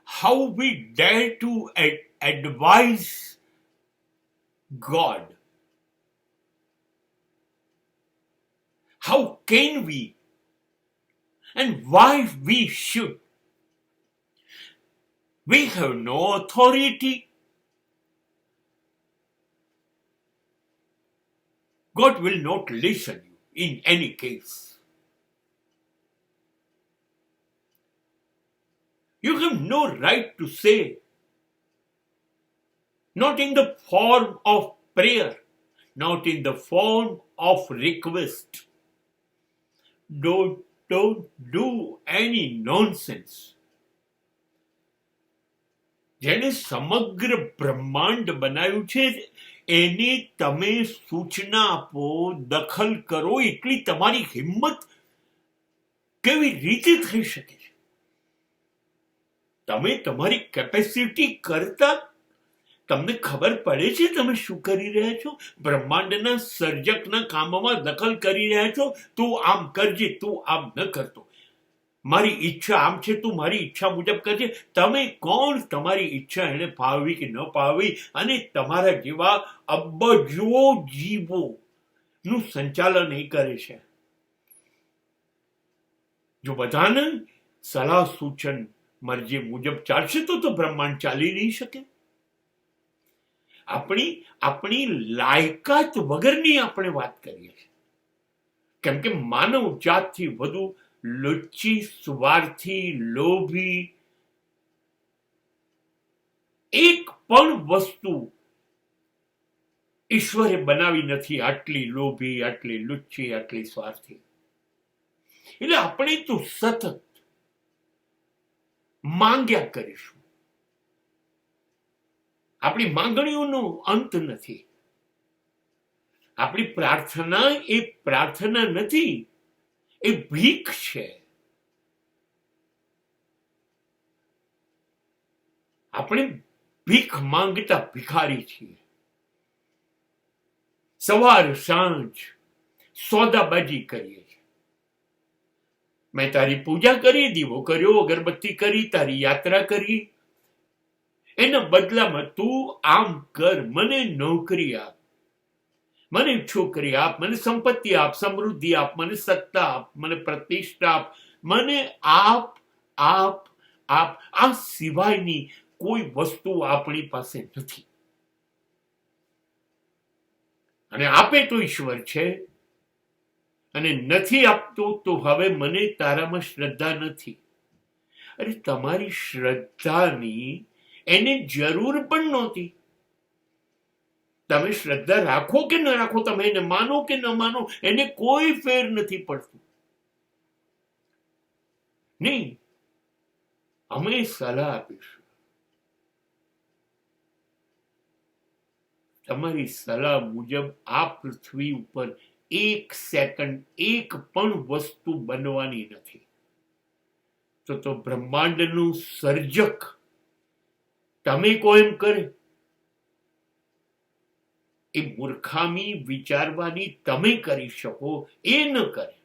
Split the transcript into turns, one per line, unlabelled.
how we dare to advise God? How can we? And why we should? We have no authority. God will not listen you in any case. You have no right to say, not in the form of prayer, not in the form of request. Don't do any nonsense. જેને સમગ્ર બ્રહ્માંડ બનાવ્યું છે એની તમે સૂચના આપો, દખલ કરો, એટલી તમારી હિંમત કેવી રીતે થઈ શકે છે? તમે તમારી કેપેસિટી કરતા તમને ખબર પડે છે તમે શું કરી રહ્યા છો? બ્રહ્માંડના સર્જકના કામમાં દખલ કરી રહ્યા છો. તું આમ કરજે, તું આમ ન કરતો. મારી ઈચ્છા આમ છે, તું મારી ઈચ્છા મુજબ કરજે. તમે કોણ? તમારી ઈચ્છા એને ફાવવી કે ન ફાવવી, અને તમારા જેવા અબજો જીવો નું સંચાલન એ કરે છે. જો બધાને સલાહ સૂચન મરજી મુજબ ચાલશે તો બ્રહ્માંડ ચાલી નહીં શકે. આપણી લાયકાત વગરની આપણે વાત કરીએ છીએ. કેમ કે માનવ જાતથી વધુ લુચ્ચી, સ્વાર્થી, લોભી એક પણ વસ્તુ ઈશ્વરે બનાવી નથી આટલી લોભી, આટલી લુચ્ચી, આટલી સ્વાર્થી. એટલે આપણે તો સતત માંગ્યા કરીશું. આપણી માંગણીઓનો અંત નથી. આપણી પ્રાર્થના એ પ્રાર્થના નથી, એ ભીખ છે. આપણે ભીખ માંગતા ભિખારી છીએ. સવાર સાંજ સોદાબાજી કરીએ છીએ. મેં તારી પૂજા કરી, દીવો કર્યો, અગરબત્તી કરી, તારી યાત્રા કરી, એના બદલામાં તું આમ કર, મને નોકરી આપ, મને છોકરી આપ, મને સંપત્તિ આપ, સમૃદ્ધિ આપ, મને સત્તા આપ, મને પ્રતિષ્ઠા આપ, મને આપ આપ આપ. આ સિવાયની કોઈ વસ્તુ આપણી પાસે નથી. અને આપે તો ઈશ્વર છે, અને નથી આપતો તો હવે મને તારામાં શ્રદ્ધા નથી. અરે તમારી શ્રદ્ધાની એને જરૂર પણ નહોતી. તમે શ્રદ્ધા રાખો કે ન રાખો, તમે એને માનો કે ન માનો, એને કોઈ ફેર નથી પડતું. નહીં, અમે સલાહ આપીશું. તમારી સલાહ મુજબ આ પૃથ્વી ઉપર એક સેકન્ડ એક પણ વસ્તુ બનવાની નથી. તો બ્રહ્માંડનું સર્જક તમે કહો એમ કરે? એ મૂર્ખામી વિચારવાની તમે કરી શકો, એ ન કરે.